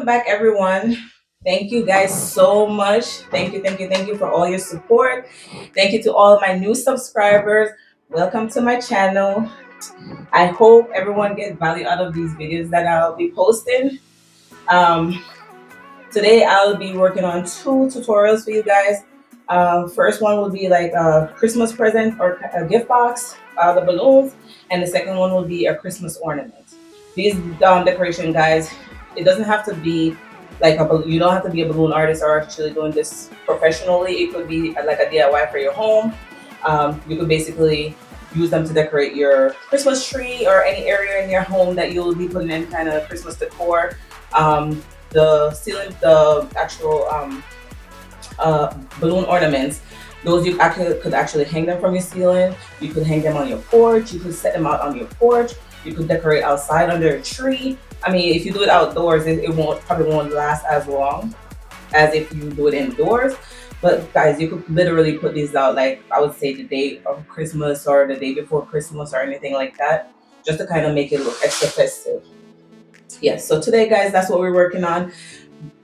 Welcome back, everyone. Thank you guys so much. Thank you for all your support. Thank you to all of my new subscribers. Welcome to my channel. I hope everyone gets value out of these videos that I'll be posting. Um, Today I'll be working on two tutorials for you guys. First one will be like a Christmas present or a gift box, the balloons, and the second one will be a Christmas ornament. These decoration guys, it doesn't have to be like you don't have to be a balloon artist or actually doing this professionally. It could be like a DIY for your home. You could basically use them to decorate your Christmas tree or any area in your home that you'll be putting in kind of Christmas decor. The ceiling, the actual balloon ornaments, those you could actually hang them from your ceiling. You could hang them on your porch. You could set them out on your porch. You could decorate outside under a tree. I mean, if you do it outdoors, it probably won't last as long as if you do it indoors. But guys, you could literally put these out, like I would say the day of Christmas or the day before Christmas or anything like that, just to kind of make it look extra festive. Yes, so today guys, that's what we're working on.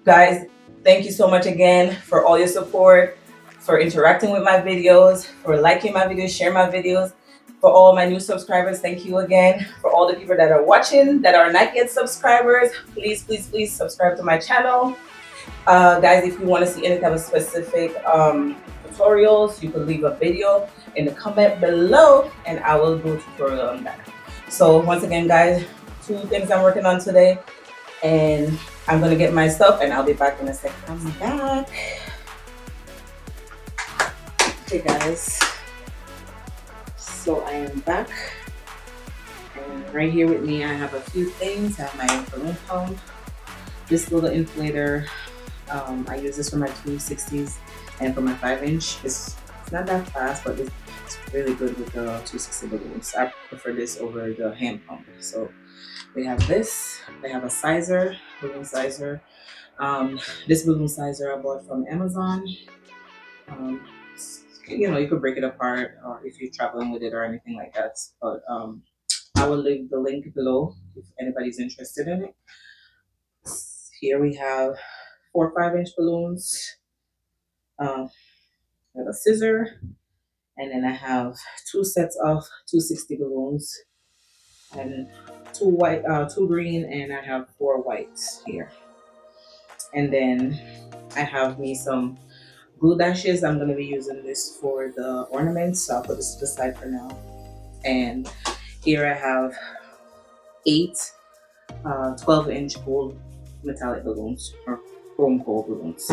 Guys, thank you so much again for all your support, for interacting with my videos, for liking my videos, share my videos. For all my new subscribers, thank you again. For all the people that are watching that are not yet subscribers, please subscribe to my channel. Guys, if you want to see any type of specific tutorials, you can leave a video in the comment below and I will do a tutorial on that. So once again guys, two things I'm working on today, and I'm gonna get my stuff and I'll be back in a second. I'm back. Okay guys, so I am back, and right here with me I have a few things. I have my balloon pump, this little inflator. I use this for my 260s and for my 5-inch. It's not that fast, but it's really good with the 260 balloons. I prefer this over the hand pump. So we have this. I have a sizer, balloon sizer. This balloon sizer I bought from Amazon. You know, you could break it apart or if you're traveling with it or anything like that. But I will leave the link below if anybody's interested in it. Here we have 4 5-inch balloons. I have a scissor, and then I have 2 sets of 260 balloons, and 2 white, 2 green, and I have 4 whites here. And then I have me some glue dashes. I'm going to be using this for the ornaments, so I'll put this to the side for now. And here I have 8 12-inch gold metallic balloons or chrome gold balloons.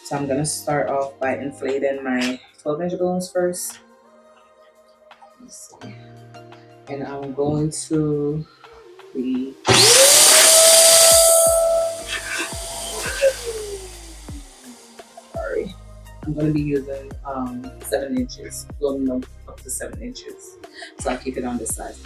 So I'm going to start off by inflating my 12-inch balloons first. Let's see. And I'm going to be I'm going to be using 7 inches, blowing them up to 7 inches. So I'll keep it on this size.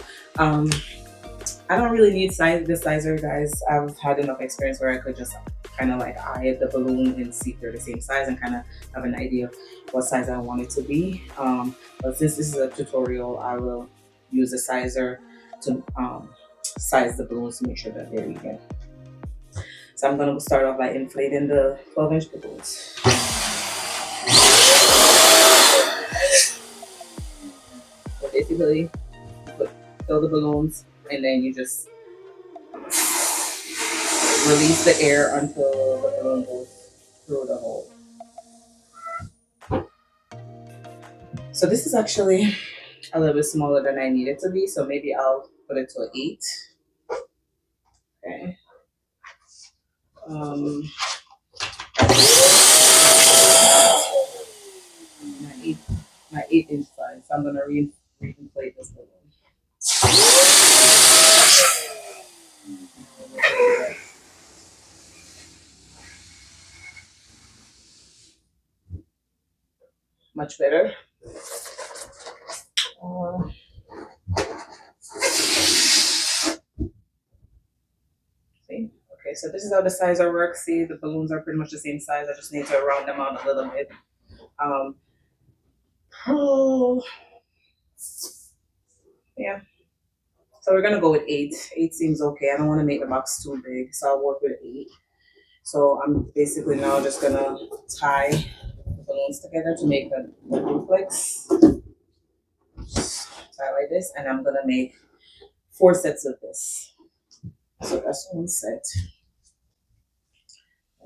I don't really need the sizer, guys. I've had enough experience where I could just kind of like eye the balloon and see if they're the same size and kind of have an idea of what size I want it to be. But since this is a tutorial, I will use a sizer to size the balloons to make sure that they're even. So I'm going to start off by inflating the 12-inch balloons. So basically, fill the balloons and then you just release the air until the balloon goes through the hole. So this is actually a little bit smaller than I need it to be, so maybe I'll put it to an 8. Okay. My 8-inch size. So I'm gonna re-inflate this balloon. Much better. See? Okay, so this is how the sizer works. See, the balloons are pretty much the same size. I just need to round them out a little bit. Yeah. So we're gonna go with 8. 8 seems okay. I don't want to make the box too big, so I'll work with 8. So I'm basically now just gonna tie the balloons together to make the duplex. Tie like this, and I'm gonna make 4 sets of this. So that's one set.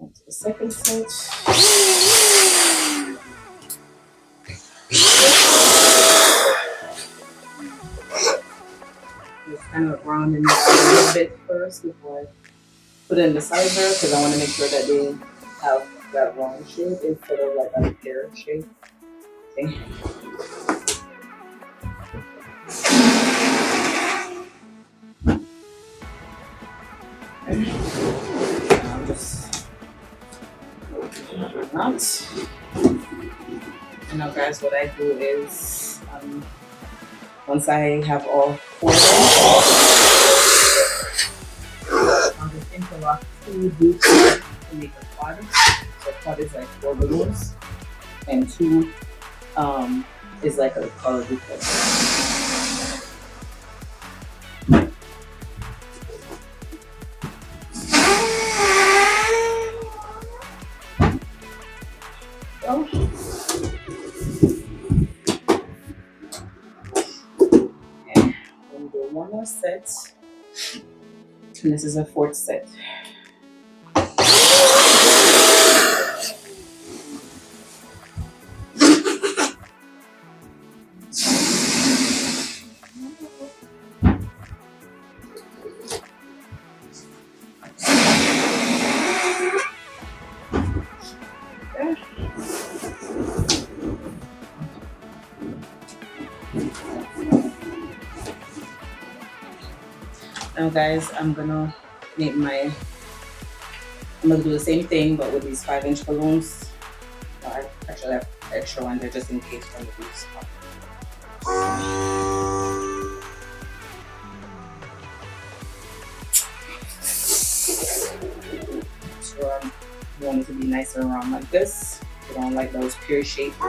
And the second set. Just kind of rounding it out a little bit first before I put it in the sizer, because I want to make sure that they have that round shape instead of like a pear shape. Okay. I'll just not. And now, guys, what I do is once I have all 4 of them, I'll just interlock 2 loops to make a quad. So quad is like 4 balloons, and 2 is like a color duplex. One more set, and this is a 4th set. Now, guys, I'm gonna do the same thing, but with these 5-inch balloons. I actually have extra ones there just in case one of these. So I want it to be nice and round like this. I don't like those pear shaped.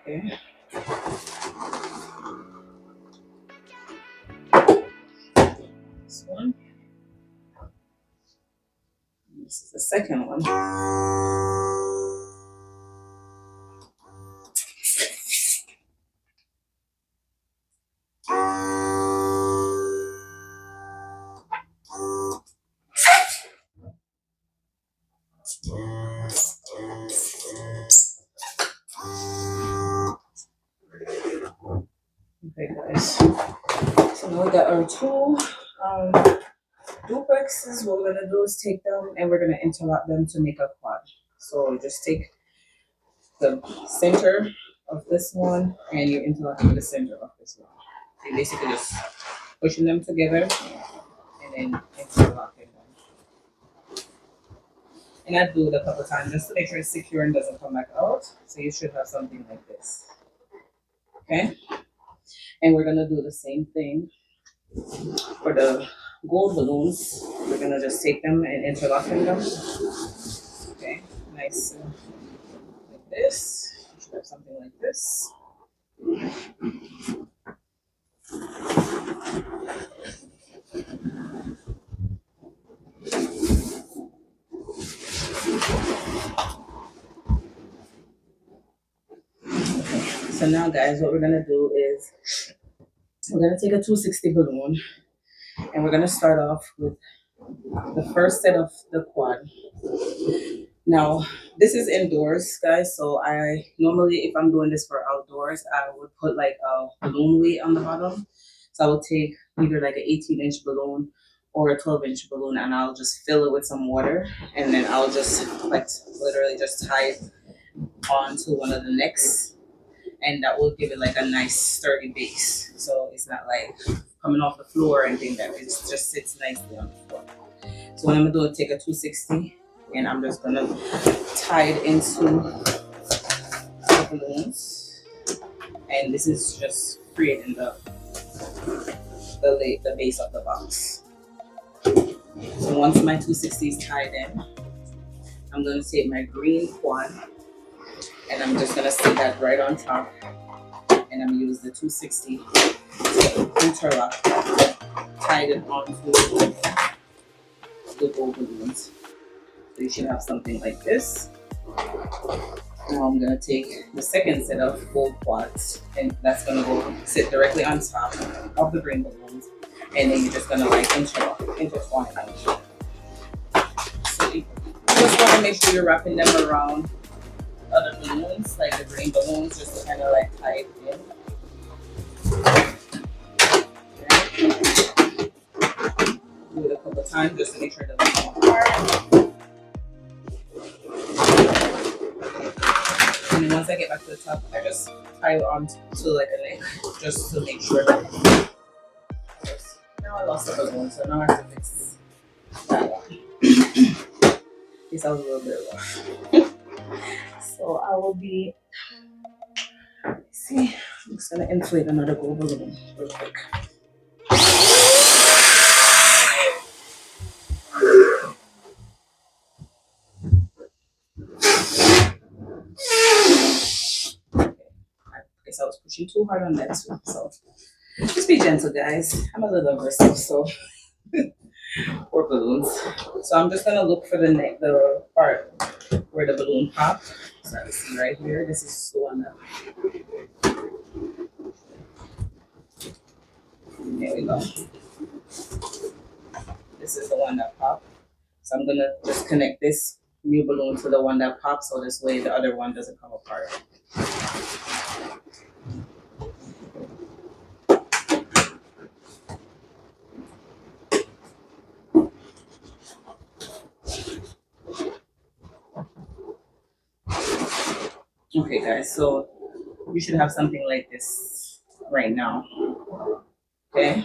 Okay. This one. This is the second one. Okay, guys. So now we got our 2 duplexes. What we're gonna do is take them and we're gonna interlock them to make a quad. So just take the center of this one and you interlock with the center of this one. So you're basically just pushing them together and then interlocking them. And I do it a couple of times just to make sure it's secure and doesn't come back out. So you should have something like this. Okay? And we're gonna do the same thing for the gold balloons. We're gonna just take them and interlock them. Okay, nice. Like this. You should have something like this. So now, guys, what we're gonna do is we're gonna take a 260 balloon and we're gonna start off with the first set of the quad. Now, this is indoors, guys, so I normally, if I'm doing this for outdoors, I would put like a balloon weight on the bottom. So I would take either like an 18-inch balloon or a 12-inch balloon and I'll just fill it with some water and then I'll just like literally just tie it onto one of the necks, and that will give it like a nice sturdy base. So it's not like coming off the floor or anything, that it just sits nicely on the floor. So what I'm gonna do is take a 260 and I'm just gonna tie it into the balloons. And this is just creating the base of the box. So once my 260 is tied in, I'm going to take my green quad and I'm just going to stick that right on top, and I'm going to use the 260 to interlock, tied it onto the gold balloons. So you should have something like this. Now I'm going to take the second set of gold quads, and that's going to go sit directly on top of the green balloons, and then you're just going to like intertwine them. So you just want to make sure you're wrapping them around other balloons, like the green balloons, just to kind of like tie it in. Okay. Do it a couple of times just to make sure it doesn't come apart. And then once I get back to the top, I just tie it on to like a neck, just to make sure that. Now I lost the balloon, so now I have to fix that one. This was a little bit rough. So I will be, see, I'm just gonna inflate another gold balloon real quick. I guess I was pushing too hard on that too, so just be gentle, guys. I'm a little aggressive, so or balloons. So I'm just gonna look for the neck, the part where the balloon popped. So I see right here. This is the one that. There we go. This is the one that popped. So I'm gonna just connect this new balloon to the one that popped, so this way the other one doesn't come apart. Okay guys, so you should have something like this right now. Okay?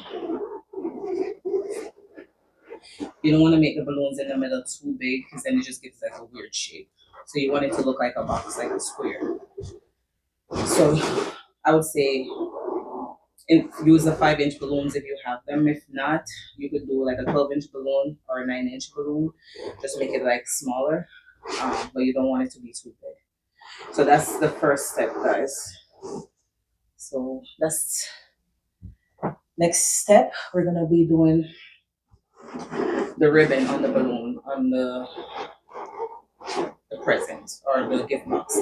You don't want to make the balloons in the middle too big, because then it just gives like a weird shape. So you want it to look like a box, like a square. So I would say use the 5-inch balloons if you have them. If not, you could do like a 12-inch balloon or a 9-inch balloon. Just make it like smaller, but you don't want it to be too big. So that's the first step, guys. So that's next step. We're gonna be doing the ribbon on the balloon, on the present or the gift box.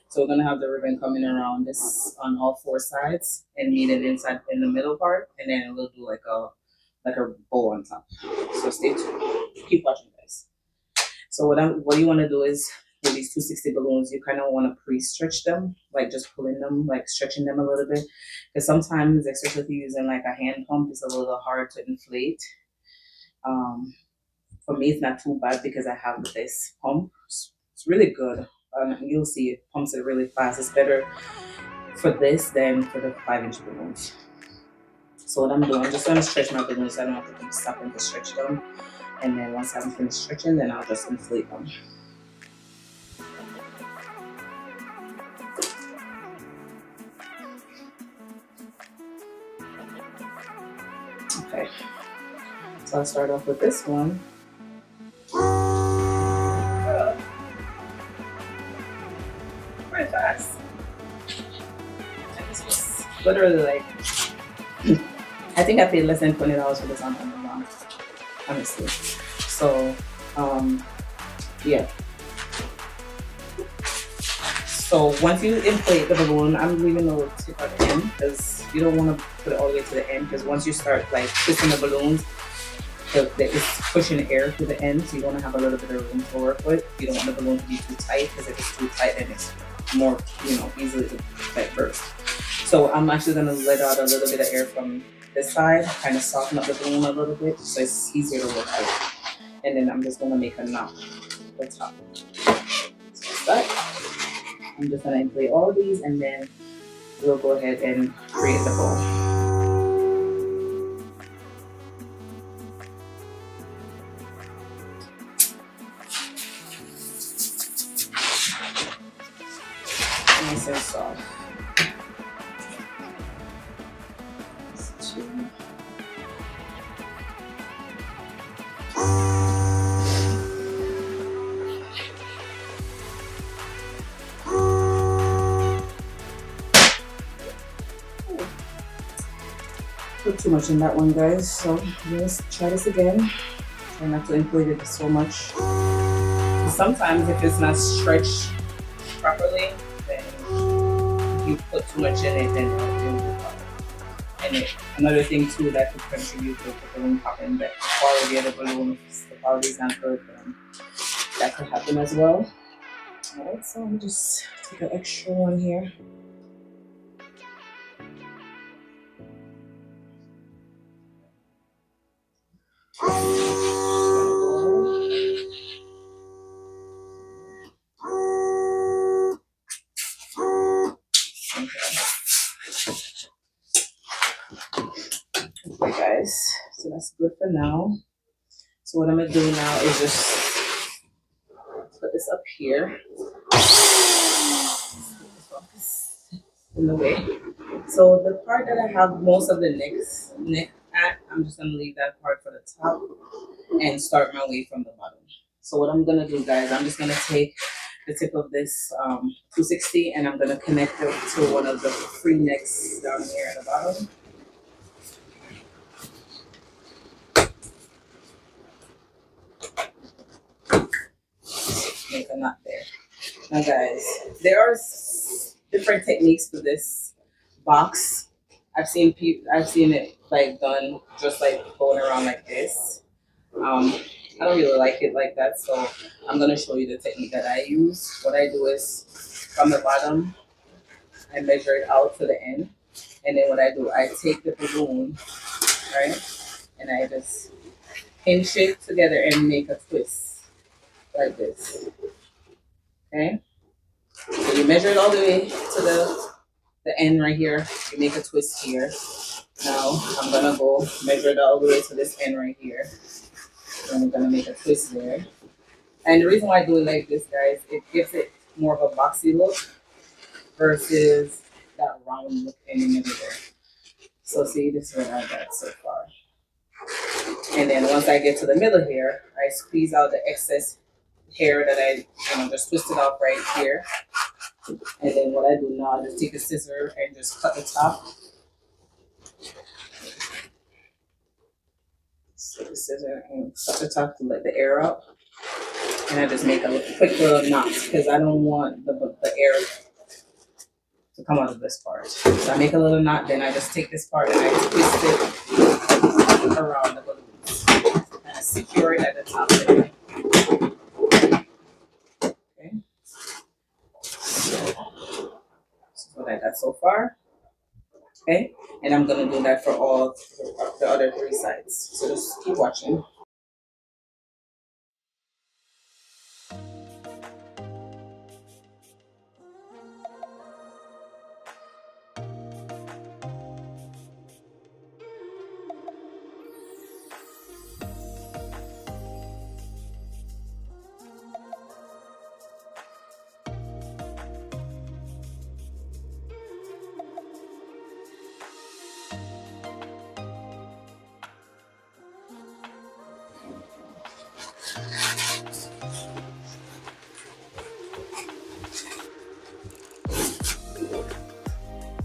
So we're gonna have the ribbon coming around this on all 4 sides and meet it inside in the middle part, and then we'll do like a bow on top. So stay tuned. Keep watching, guys. So what you want to do is, with these 260 balloons, you kind of want to pre-stretch them, like just pulling them, like stretching them a little bit, because sometimes, especially if you're using like a hand pump, it's a little hard to inflate. For me, it's not too bad because I have this pump. It's really good. You'll see it pumps it really fast. It's better for this than for the 5-inch balloons. So what I'm doing, I'm just going to stretch my balloons. I don't have to keep stopping to stretch them. And then once I'm finished stretching, then I'll just inflate them. Okay. So I'll start off with this one. Pretty fast. And this was literally like, I think I paid less than $20 for this on Amazon, honestly. So, yeah. So once you inflate the balloon, I'm leaving a little tip at the end because you don't want to put it all the way to the end, because once you start like twisting the balloons, it's pushing air to the end, so you want to have a little bit of room to work with. You don't want the balloon to be too tight, because if it's too tight, then it's more, easily to burst. So I'm actually going to let out a little bit of air from this side, kind of soften up the balloon a little bit, so it's easier to work with. And then I'm just going to make a knot at the top. So that's that. I'm just going to inflate all of these, and then we'll go ahead and create the bow. Nice and soft. too much in that one, guys. So let's try this again. Try not to inflate it so much. Sometimes if it's not stretched properly, then if you put too much in it, then it'll be problem. And another thing too that could contribute to the balloon popping, that the quality of the balloon, if the quality is not good, then that could happen as well. Alright, so I'm just take an extra one here. Okay guys, so that's good for now. So what I'm gonna do now is just put this up here. In the way. So the part that I have most of the neck at, I'm just gonna leave that part for the top and start my way from the bottom. So what I'm gonna do, guys, I'm just gonna take the tip of this 260 and I'm gonna connect it to one of the free necks down here at the bottom. Make a knot there. Now, guys, there are different techniques for this box. I've seen it like done just like going around like this. I don't really like it like that, so I'm gonna show you the technique that I use. What I do is from the bottom, I measure it out to the end, and then what I do, I take the balloon, right, and I just pinch it together and make a twist like this. Okay, so you measure it all the way to the end right here. You make a twist here. Now I'm gonna go measure it all the way to this end right here. And I'm gonna make a twist there. And the reason why I do it like this, guys, it gives it more of a boxy look versus that round look in the middle there. So see, this is what I got so far. And then once I get to the middle here, I squeeze out the excess hair that I just twisted off right here. And then what I do now, I just take a scissor and just cut the top. Just take a scissor and cut the top to let the air out. And I just make a quick little knot because I don't want the air to come out of this part. So I make a little knot, then I just take this part and I twist it around the balloons. And I secure it at the top there. Okay. So this is what I got so far. Okay. And I'm gonna do that for all the other three sides. So just keep watching.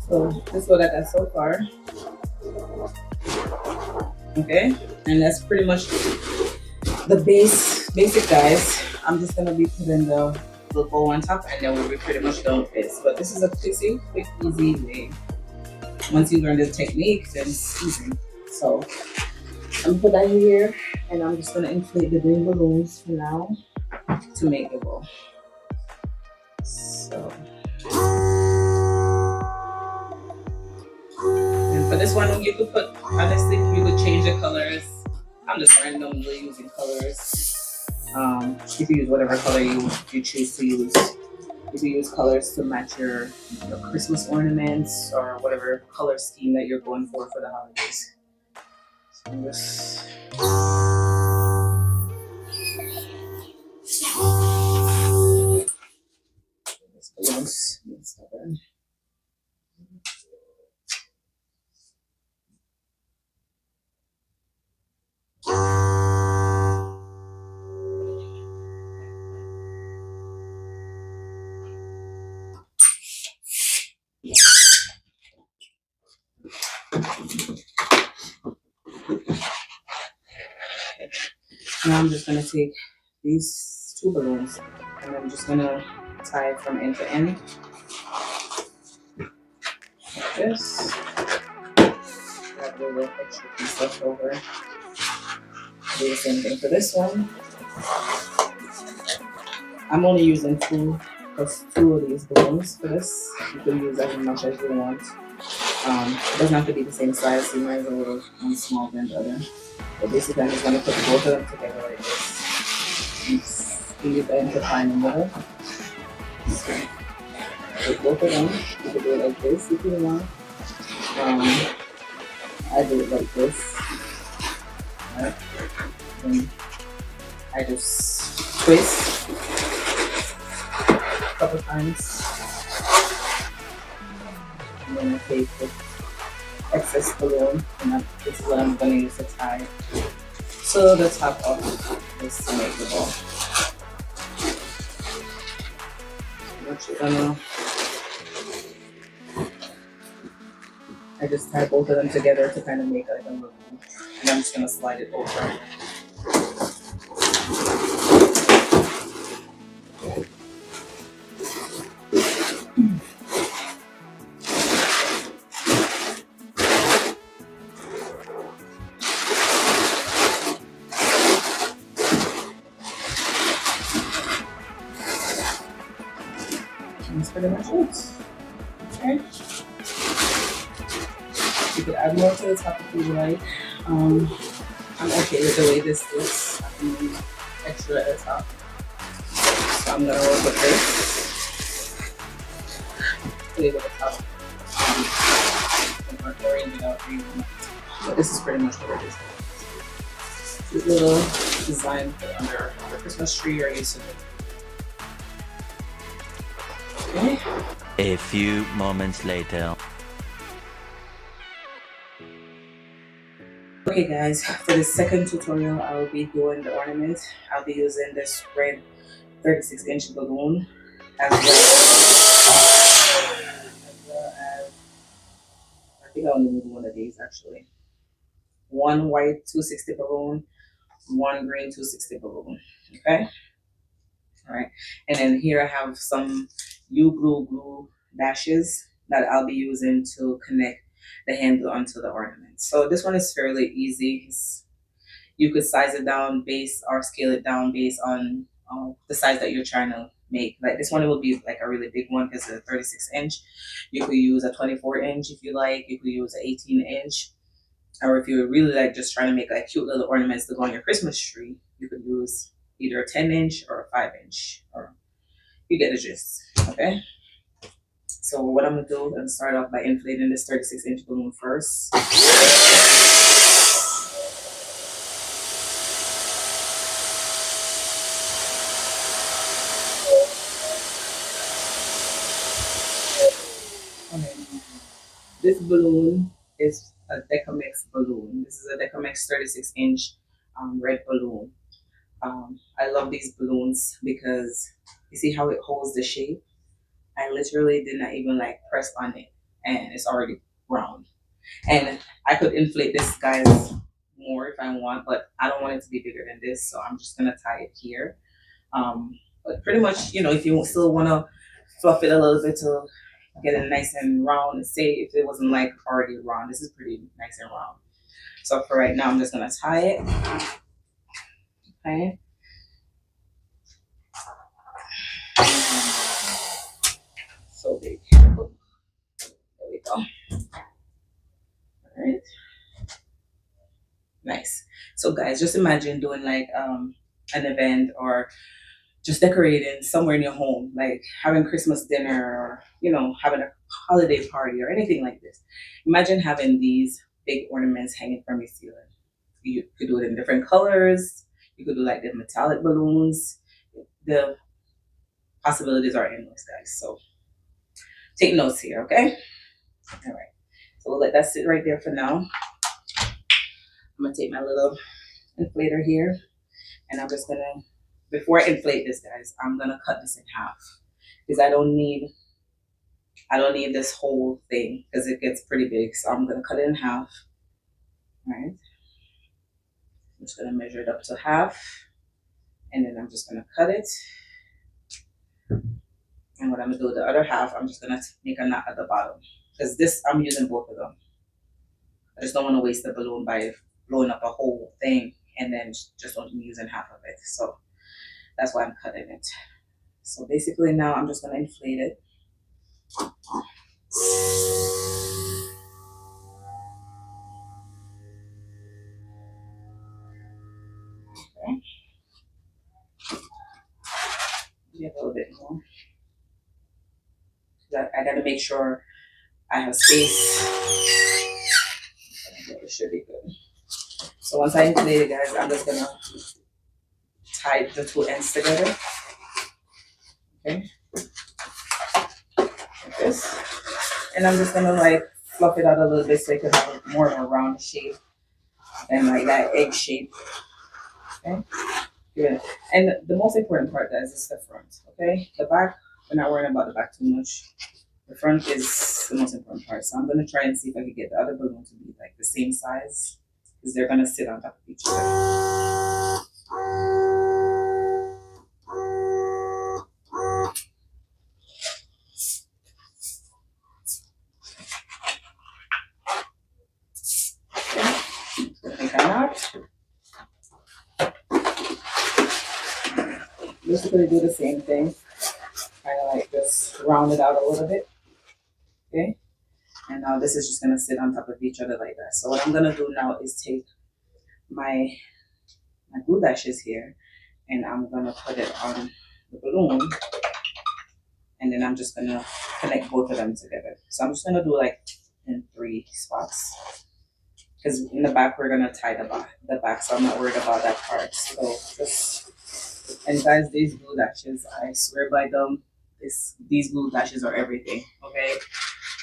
So this is what I got so far. Okay, and that's pretty much the basic, guys. I'm just gonna be putting the bow on top, and then we'll be pretty much done with this. But this is a quick, easy way. Once you learn the technique, then it's easy. So I'm gonna put that here, and I'm just gonna inflate the green balloons for now to make the bow. So. For this one, you could put, honestly, you could change the colors. I'm just randomly using colors. You can use whatever color you choose to use. You can use colors to match your Christmas ornaments or whatever color scheme that you're going for the holidays. So this. This balloons. Now I'm just gonna take these two balloons and I'm just gonna tie it from end to end like this. Grab a little extra piece left over. Do the same thing for this one. I'm only using two of these balloons for this. You can use as much as you want. It doesn't have to be the same size, so you might as well use one small than the other. But basically, I'm just going to put both of them together like this. And squeeze the intertwine in the middle. So, put both of them. You can do it like this if you want. I do it like this. Right? And I just twist a couple times. And then I take the excess balloon, and this is what I'm going to use to tie to the top of this to make the ball. What you're gonna, I just tie both of them together to kind of make like a balloon, and I'm just gonna slide it over. That's pretty much it. Okay. You could add more to the top if you like. I'm okay with the way this looks. I can use extra at the top. So I'm gonna work with this. Put it at the top. And arrange it out for you. But this is pretty much what it is. Cute little design for under the Christmas tree or use it. Okay. A few moments later. Okay guys, for the second tutorial I will be doing the ornament. I'll be using this red 36-inch balloon as well as I think I only need one of these actually. One white 260 balloon, one green 260 balloon. Okay? Alright. And then here I have some glue dashes that I'll be using to connect the handle onto the ornament. So this one is fairly easy. You could size it down based or scale it down based on the size that you're trying to make. Like this one, it will be like a really big one because it's a 36-inch. You could use a 24-inch if you like. You could use an 18-inch. Or if you're really like just trying to make like cute little ornaments to go on your Christmas tree, you could use either a 10-inch or a 5-inch. Or you get the gist, okay? So what I'm gonna do, I'm gonna start off by inflating this 36-inch balloon first. Okay. This balloon is a Decomex balloon. This is a Decomex 36-inch red balloon. I love these balloons because you see how it holds the shape? I literally did not even like press on it and it's already round. And I could inflate this guys more if I want, but I don't want it to be bigger than this, so I'm just gonna tie it here. But pretty much, you know, if you still wanna fluff it a little bit to get it nice and round, and say if it wasn't like already round, this is pretty nice and round. So for right now, I'm just gonna tie it. Okay. So big. There we go. All right. Nice. So guys, just imagine doing like an event or just decorating somewhere in your home, like having Christmas dinner or you know having a holiday party or anything like this. Imagine having these big ornaments hanging from your ceiling. You could do it in different colors. You could do like the metallic balloons. The possibilities are endless, guys. So take notes here, okay? All right. So we'll let that sit right there for now. I'm gonna take my little inflator here, and I'm just gonna, before I inflate this, guys, I'm gonna cut this in half because I don't need this whole thing because it gets pretty big. So I'm gonna cut it in half. All right. just gonna measure it up to half, and then I'm just gonna cut it. And what I'm gonna do with the other half, I'm just gonna make a knot at the bottom, because this I'm using both of them. I just don't want to waste the balloon by blowing up a whole thing and then just only using half of it. So that's why I'm cutting it. So basically now I'm just gonna inflate it. Okay. Maybe a little bit more. I gotta make sure I have space. It should be good. So once I inflate it, guys, I'm just gonna tie the two ends together. Okay. Like this. And I'm just gonna like fluff it out a little bit so it can have more of a round shape and like that egg shape. Okay. Good. And the most important part, guys, is the front. Okay. The back, we're not worrying about the back too much. The front is the most important part. So I'm gonna try and see if I can get the other balloon to be like the same size, because they're gonna sit on top of each other. Make a knot. Basically do the same thing. Kind of like just round it out a little bit. Okay. And now this is just gonna sit on top of each other like that. So what I'm gonna do now is take my glue dashes here, and I'm gonna put it on the balloon, and then I'm just gonna connect both of them together. So I'm just gonna do like in 3 spots, because in the back we're gonna tie the back, so I'm not worried about that part. So just, and guys, these glue dashes, I swear by them. These glue dashes are everything. Okay,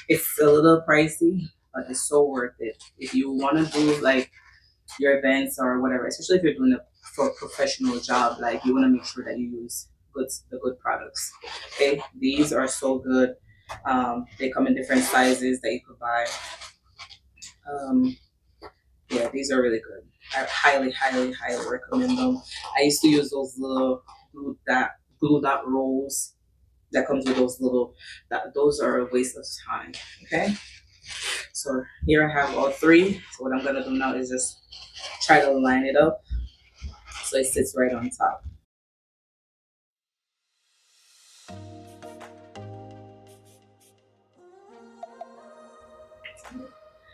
it's a little pricey, but it's so worth it if you want to do like your events or whatever, especially if you're doing it for a professional job. Like, you want to make sure that you use the good products. Okay, these are so good. They come in different sizes that you could buy. Yeah, these are really good. I highly recommend them. I used to use those little glue dot rolls that comes with those little, those are a waste of time. Okay, so here I have all 3. So what I'm gonna do now is just try to line it up so it sits right on top.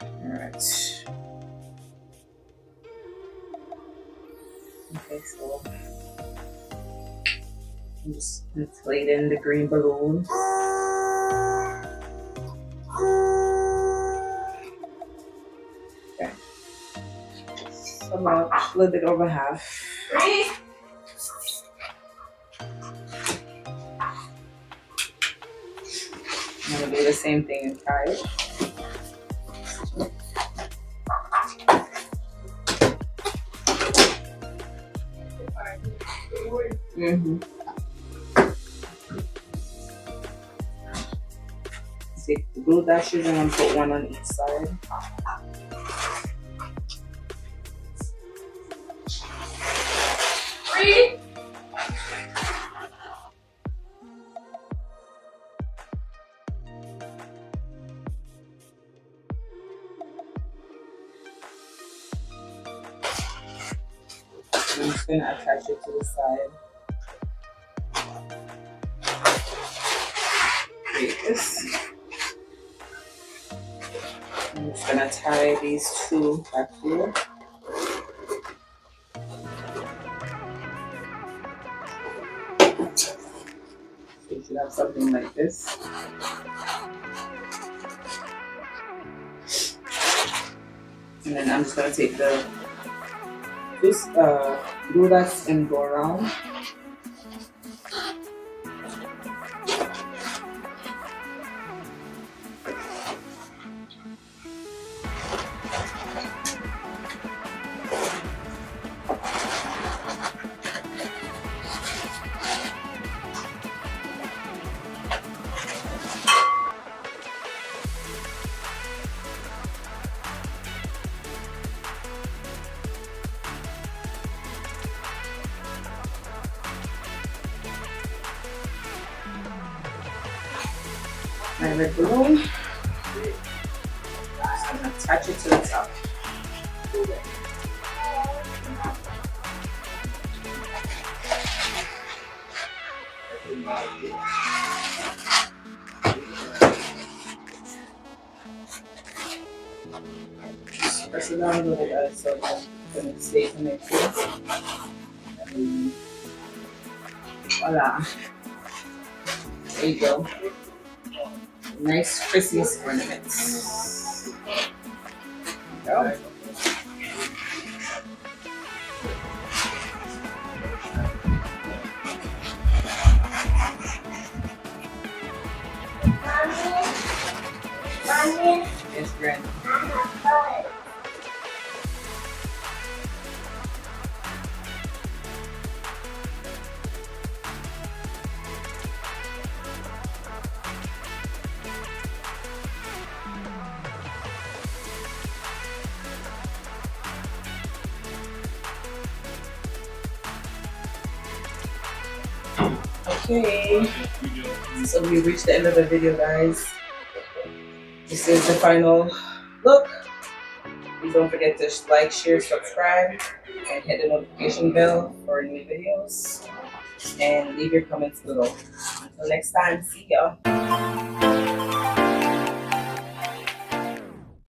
All right. Okay, so I'm just inflating the green balloon. Okay. So about a little bit over half. I'm gonna do the same thing and tie it. Take the glue dashes and I'm put one on each side. I'm just gonna attach it to the side. Like this. I'm just gonna tie these 2 back here. So you should have something like this. And then I'm just gonna take the glue dots and go around. my red balloon. So I'm gonna attach it to the top. Press it down a little bit so it stays in place. And voila. There you go. Nice Christmas ornaments. There you go. Mommy, It's grand. I have fun. Okay, so we reached the end of the video, guys. This is the final look. Please don't forget to like, share, subscribe, and hit the notification bell for new videos. And leave your comments below. Until next time, see ya.